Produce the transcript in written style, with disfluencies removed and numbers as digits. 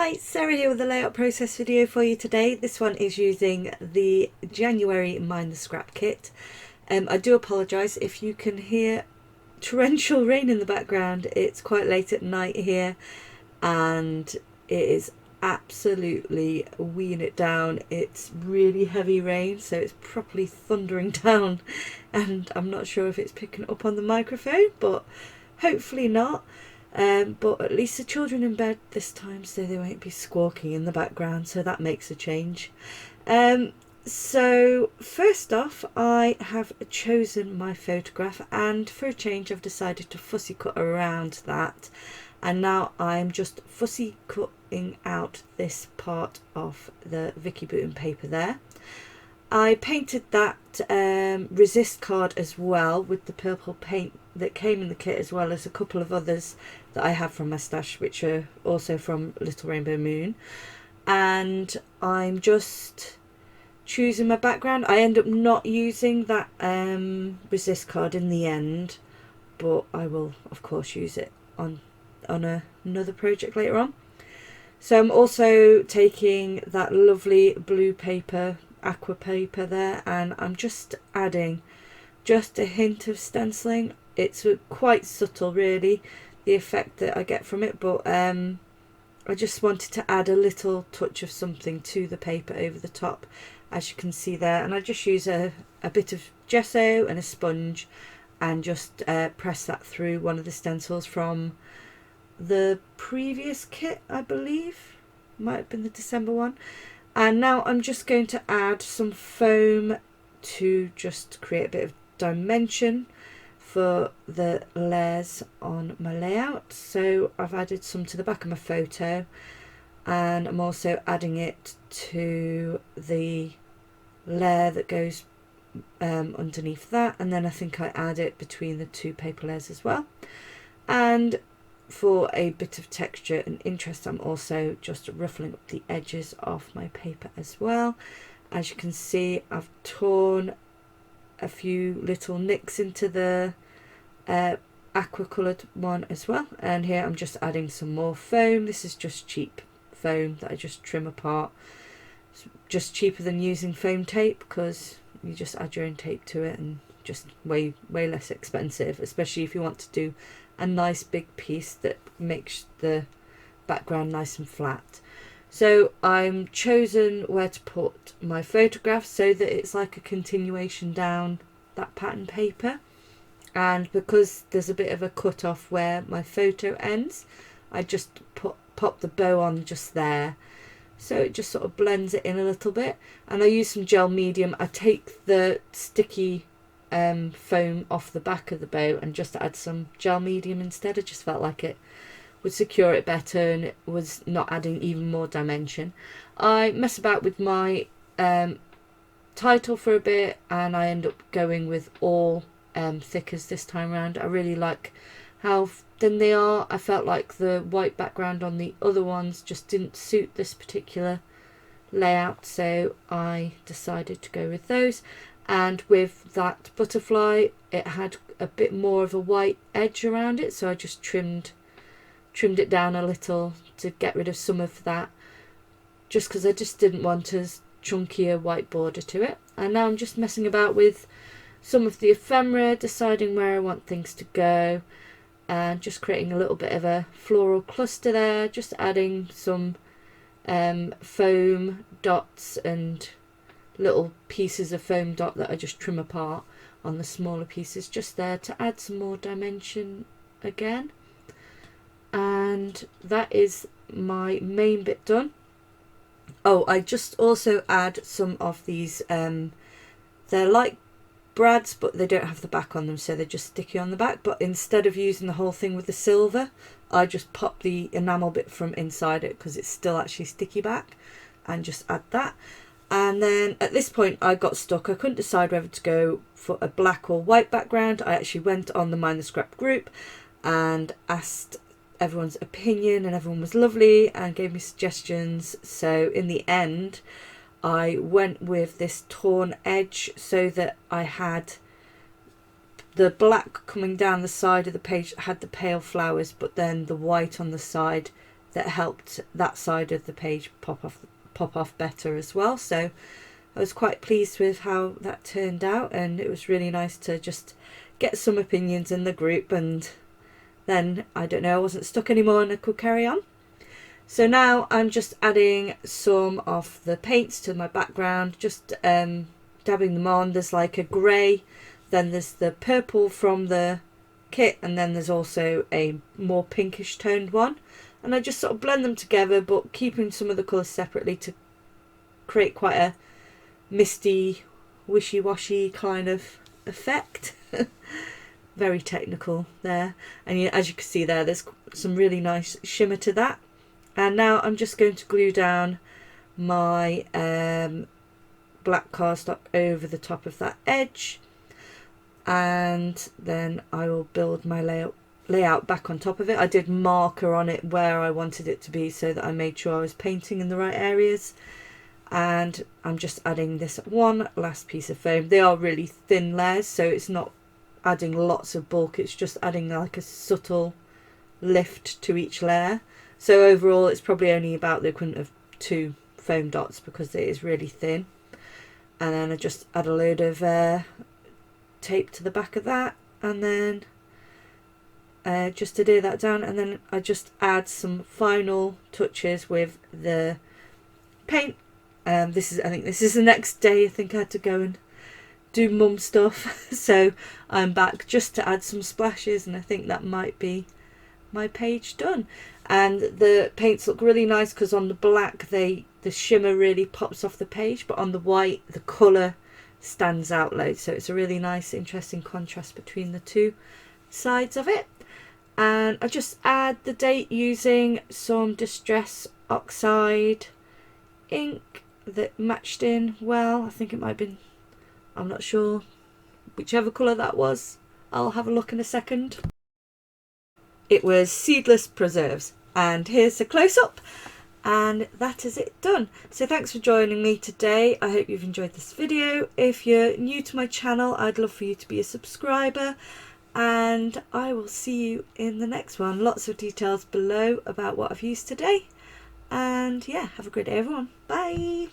Hi, Sarah here with the layout process video for you today. This one is using the January Mind the Scrap kit. I do apologise if you can hear torrential rain in the background. It's quite late at night here and it is absolutely weeing it down. It's really heavy rain, so it's properly thundering down, and I'm not sure if it's picking up on the microphone, but hopefully not. But at least the children in bed this time, so they won't be squawking in the background, so that makes a change. So first off, I have chosen my photograph, and for a change I've decided to fussy cut around that, and now I'm just fussy cutting out this part of the Vicky Boughton paper there. I painted that resist card as well with the purple paint that came in the kit, as well as a couple of others that I have from my stash, which are also from Little Rainbow Moon. And I'm just choosing my background. I end up not using that resist card in the end, but I will of course use it on another project later on. So I'm also taking that lovely blue paper, aqua paper there, and I'm just adding just a hint of stenciling. It's quite subtle really, the effect that I get from it, but I just wanted to add a little touch of something to the paper over the top, as you can see there. And I just use a bit of gesso and a sponge and just press that through one of the stencils from the previous kit, I believe. Might have been the December one. And now I'm just going to add some foam to just create a bit of dimension for the layers on my layout. So I've added some to the back of my photo, and I'm also adding it to the layer that goes underneath that, and then I think I add it between the two paper layers as well. And for a bit of texture and interest, I'm also just ruffling up the edges of my paper as well. As you can see, I've torn a few little nicks into the aqua coloured one as well, and here I'm just adding some more foam. This is just cheap foam that I just trim apart. It's just cheaper than using foam tape, because you just add your own tape to it, and just way less expensive, especially if you want to do a nice big piece that makes the background nice and flat. So I'm chosen where to put my photograph so that it's like a continuation down that pattern paper, and because there's a bit of a cut off where my photo ends, I just pop the bow on just there, so it just sort of blends it in a little bit. And I use some gel medium. I take the sticky foam off the back of the bow and just add some gel medium instead. I just felt like it would secure it better, and it was not adding even more dimension. I mess about with my title for a bit, and I end up going with all thickers this time around. I really like how thin they are. I felt like the white background on the other ones just didn't suit this particular layout, so I decided to go with those. And with that butterfly, it had a bit more of a white edge around it, so I just trimmed it down a little to get rid of some of that, just because I just didn't want as chunky a white border to it. And now I'm just messing about with some of the ephemera, deciding where I want things to go, and just creating a little bit of a floral cluster there, just adding some foam dots and little pieces of foam dot that I just trim apart on the smaller pieces just there to add some more dimension again. And that is my main bit done. Oh, I just also add some of these, they're like brads, but they don't have the back on them, so they're just sticky on the back. But instead of using the whole thing with the silver, I just pop the enamel bit from inside it, because it's still actually sticky back, and just add that. And then at this point I got stuck. I couldn't decide whether to go for a black or white background. I actually went on the Mind the Scrap group and asked everyone's opinion, and everyone was lovely and gave me suggestions. So in the end I went with this torn edge, so that I had the black coming down the side of the page that had the pale flowers, but then the white on the side that helped that side of the page pop off better as well. So I was quite pleased with how that turned out, and it was really nice to just get some opinions in the group, and then, I don't know, I wasn't stuck anymore and I could carry on. So now I'm just adding some of the paints to my background, just dabbing them on. There's like a grey, then there's the purple from the kit, and then there's also a more pinkish toned one. And I just sort of blend them together, but keeping some of the colours separately to create quite a misty, wishy-washy kind of effect. Very technical there, and as you can see there's some really nice shimmer to that. And now I'm just going to glue down my black cardstock over the top of that edge, and then I will build my layout back on top of it. I did marker on it where I wanted it to be so that I made sure I was painting in the right areas. And I'm just adding this one last piece of foam. They are really thin layers, so it's not adding lots of bulk, it's just adding like a subtle lift to each layer. So overall it's probably only about the equivalent of 2 foam dots because it is really thin. And then I just add a load of tape to the back of that, and then just adhere that down, and then I just add some final touches with the paint. I think this is the next day. I think I had to go and do mum stuff, so I'm back just to add some splashes, and I think that might be my page done. And the paints look really nice because on the black the shimmer really pops off the page, but on the white the colour stands out loads, so it's a really nice interesting contrast between the two sides of it. And I just add the date using some Distress Oxide ink that matched in well. I think it might have been, I'm not sure, whichever colour that was. I'll have a look in a second. It was Seedless Preserves, and here's a close-up, and that is it done. So thanks for joining me today. I hope you've enjoyed this video. If you're new to my channel, I'd love for you to be a subscriber, and I will see you in the next one. Lots of details below about what I've used today, and yeah, have a great day everyone. Bye.